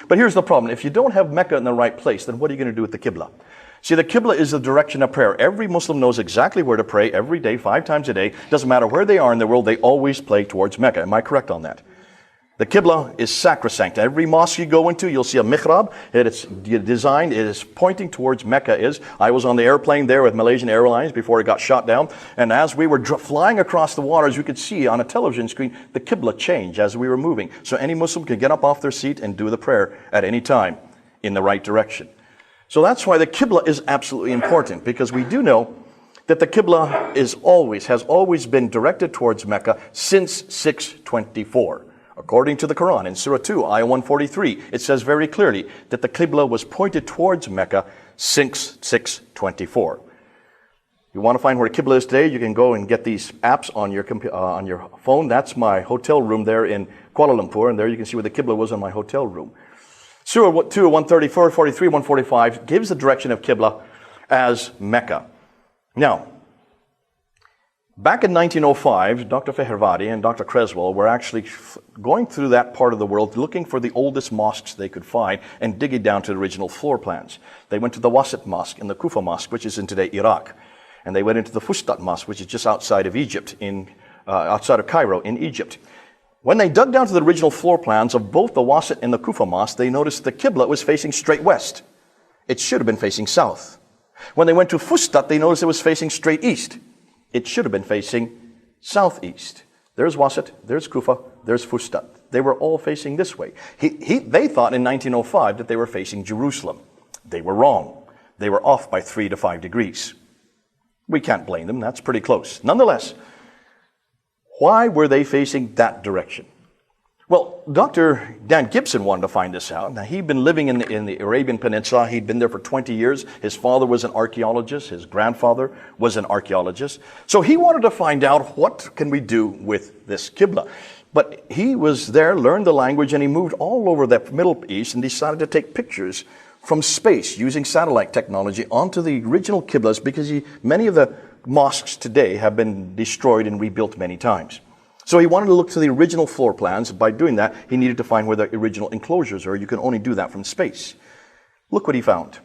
But here's the problem. If you don't have Mecca in the right place, then what are you going to do with the Qibla? See, the Qibla is the direction of prayer. Every Muslim knows exactly where to pray every day, 5 times a day. Doesn't matter where they are in the world, they always pray towards Mecca. Am I correct on that? The Qibla is sacrosanct. Every mosque you go into, you'll see a mihrab. It's designed, it is pointing towards Mecca. I was on the airplane there with Malaysian Airlines before it got shot down. And as we were flying across the waters, you could see on a television screen the Qibla change as we were moving. So any Muslim could get up off their seat and do the prayer at any time in the right direction. So that's why the Qibla is absolutely important, because we do know that the Qibla has always been directed towards Mecca since 624. According to the Quran, in Surah 2, Ayah 143, it says very clearly that the Qibla was pointed towards Mecca since 624. You want to find where Qibla is today, you can go and get these apps on your phone. That's my hotel room there in Kuala Lumpur, and there you can see where the Qibla was in my hotel room. Surah 2, 134, 43, 145 gives the direction of Qibla as Mecca. Now, back in 1905, Dr. Fehervadi and Dr. Creswell were actually going through that part of the world looking for the oldest mosques they could find and digging down to the original floor plans. They went to the Wasit Mosque and the Kufa Mosque, which is in today Iraq. And they went into the Fustat Mosque, which is just outside of Egypt, outside of Cairo in Egypt. When they dug down to the original floor plans of both the Wasit and the Kufa Mosque, they noticed the Qibla was facing straight west. It should have been facing south. When they went to Fustat, they noticed it was facing straight east. It should have been facing southeast. There's Wasit, there's Kufa, there's Fustat. They were all facing this way. They thought in 1905 that they were facing Jerusalem. They were wrong. They were off by 3 to 5 degrees. We can't blame them. That's pretty close. Nonetheless, why were they facing that direction? Well, Dr. Dan Gibson wanted to find this out. Now, he'd been living in the Arabian Peninsula. He'd been there for 20 years. His father was an archaeologist. His grandfather was an archaeologist. So he wanted to find out, what can we do with this Qibla? But he was there, learned the language, and he moved all over the Middle East and decided to take pictures from space using satellite technology onto the original Qiblas, because many of the mosques today have been destroyed and rebuilt many times. So he wanted to look to the original floor plans. By doing that, he needed to find where the original enclosures are. You can only do that from space. Look what he found.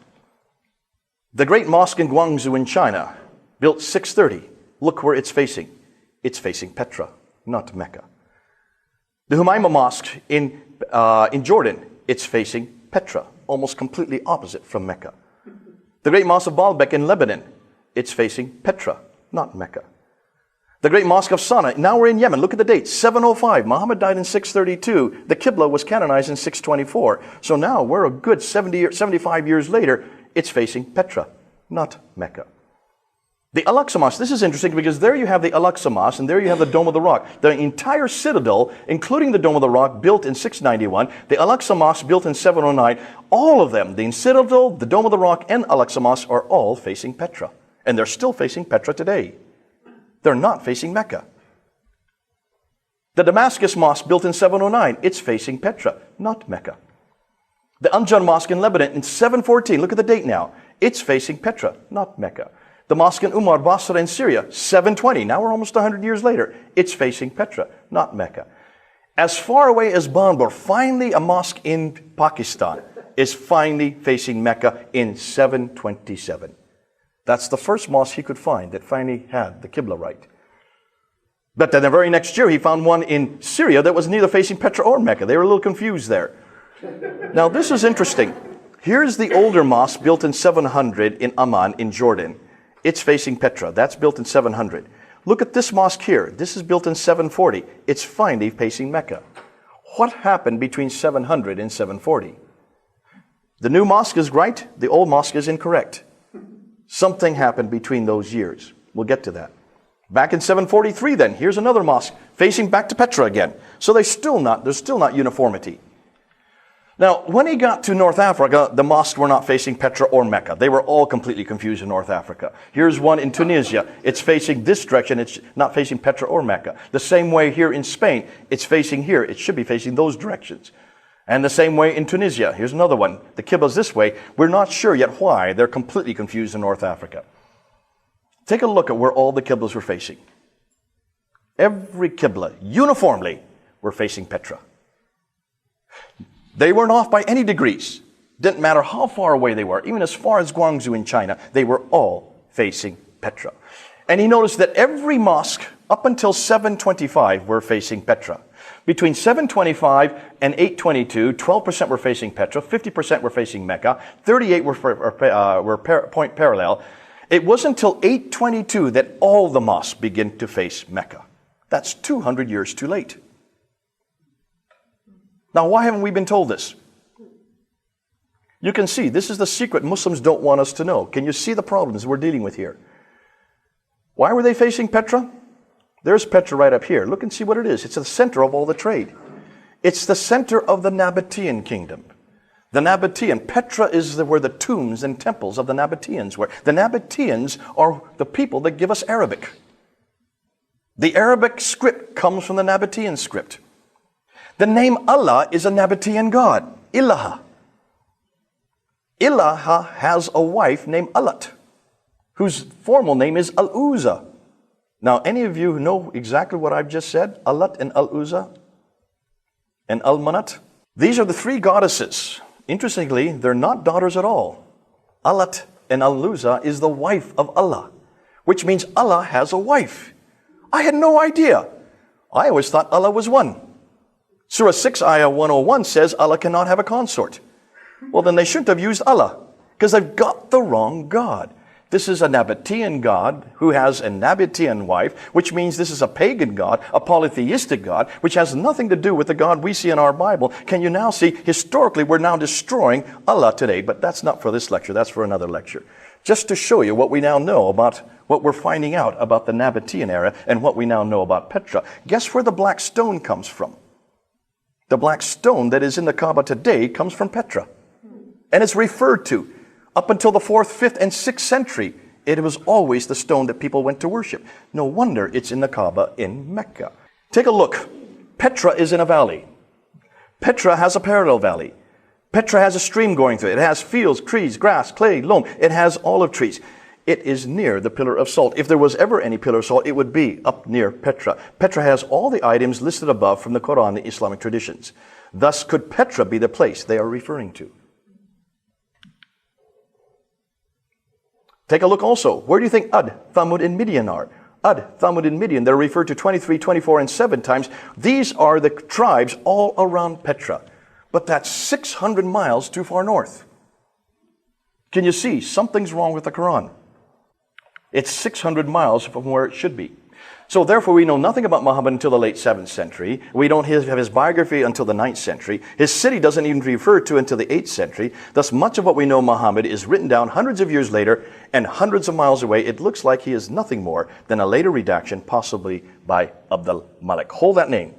The Great Mosque in Guangzhou in China, built 630. Look where it's facing. It's facing Petra, not Mecca. The Humayma Mosque in Jordan, it's facing Petra, almost completely opposite from Mecca. The Great Mosque of Baalbek in Lebanon, it's facing Petra, not Mecca. The Great Mosque of Sana'a, now we're in Yemen. Look at the date, 705. Muhammad died in 632. The Qibla was canonized in 624. So now we're a good 75 years later. It's facing Petra, not Mecca. The Al-Aqsa Mosque, this is interesting because there you have the Al-Aqsa Mosque and there you have the Dome of the Rock. The entire citadel, including the Dome of the Rock, built in 691. The Al-Aqsa Mosque built in 709. All of them, the citadel, the Dome of the Rock, and Al-Aqsa Mosque are all facing Petra. And they're still facing Petra today. They're not facing Mecca. The Damascus Mosque built in 709, it's facing Petra, not Mecca. The Anjar Mosque in Lebanon in 714, look at the date now, it's facing Petra, not Mecca. The mosque in Umar Basra in Syria, 720, now we're almost 100 years later, it's facing Petra, not Mecca. As far away as Banbur, finally a mosque in Pakistan is finally facing Mecca in 727. That's the first mosque he could find that finally had the Qibla right. But then the very next year, he found one in Syria that was neither facing Petra or Mecca. They were a little confused there. Now, this is interesting. Here's the older mosque built in 700 in Amman in Jordan. It's facing Petra. That's built in 700. Look at this mosque here. This is built in 740. It's finally facing Mecca. What happened between 700 and 740? The new mosque is right. The old mosque is incorrect. Something happened between those years. We'll get to that. Back in 743 then, here's another mosque facing back to Petra again. So there's still not uniformity. Now, when he got to North Africa, the mosques were not facing Petra or Mecca. They were all completely confused in North Africa. Here's one in Tunisia. It's facing this direction. It's not facing Petra or Mecca. The same way here in Spain, it's facing here. It should be facing those directions. And the same way in Tunisia. Here's another one. The Qibla's this way. We're not sure yet why. They're completely confused in North Africa. Take a look at where all the Qiblas were facing. Every Qibla, uniformly, were facing Petra. They weren't off by any degrees. Didn't matter how far away they were, even as far as Guangzhou in China, they were all facing Petra. And he noticed that every mosque up until 725 were facing Petra. Between 725 and 822, 12% were facing Petra, 50% were facing Mecca, 38 were point parallel. It wasn't until 822 that all the mosques began to face Mecca. That's 200 years too late. Now, why haven't we been told this? You can see, this is the secret Muslims don't want us to know. Can you see the problems we're dealing with here? Why were they facing Petra? There's Petra right up here. Look and see what it is. It's the center of all the trade. It's the center of the Nabatean kingdom. The Nabatean, Petra is where the tombs and temples of the Nabateans were. The Nabateans are the people that give us Arabic. The Arabic script comes from the Nabatean script. The name Allah is a Nabatean god, Ilaha. Ilaha has a wife named Alat, whose formal name is Al-Uzza. Now, any of you who know exactly what I've just said? Alat and Al-Uzza and Al-Manat? These are the three goddesses. Interestingly, they're not daughters at all. Alat and Al-Uzza is the wife of Allah, which means Allah has a wife. I had no idea. I always thought Allah was one. Surah 6, Ayah 101 says Allah cannot have a consort. Well, then they shouldn't have used Allah, because they've got the wrong God. This is a Nabatean God who has a Nabatean wife, which means this is a pagan God, a polytheistic God, which has nothing to do with the God we see in our Bible. Can you now see, historically, we're now destroying Allah today, but that's not for this lecture, that's for another lecture. Just to show you what we now know about what we're finding out about the Nabatean era and what we now know about Petra. Guess where the black stone comes from? The black stone that is in the Kaaba today comes from Petra. And it's referred to up until the 4th, 5th, and 6th century. It was always the stone that people went to worship. No wonder it's in the Kaaba in Mecca. Take a look. Petra is in a valley. Petra has a parallel valley. Petra has a stream going through it. It has fields, trees, grass, clay, loam. It has olive trees. It is near the pillar of salt. If there was ever any pillar of salt, it would be up near Petra. Petra has all the items listed above from the Quran and the Islamic traditions. Thus, could Petra be the place they are referring to? Take a look also. Where do you think Ad, Thamud, and Midian are? Ad, Thamud, and Midian, they're referred to 23, 24, and 7 times. These are the tribes all around Petra. But that's 600 miles too far north. Can you see? Something's wrong with the Quran. It's 600 miles from where it should be. So therefore, we know nothing about Muhammad until the late 7th century. We don't have his biography until the 9th century. His city doesn't even refer to until the 8th century. Thus, much of what we know Muhammad is written down hundreds of years later and hundreds of miles away. It looks like he is nothing more than a later redaction, possibly by Abdul Malik. Hold that name.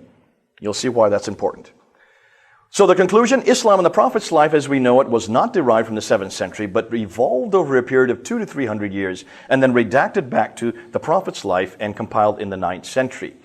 You'll see why that's important. So the conclusion, Islam in the Prophet's life as we know it was not derived from the 7th century, but evolved over a period of 200 to 300 years and then redacted back to the Prophet's life and compiled in the 9th century.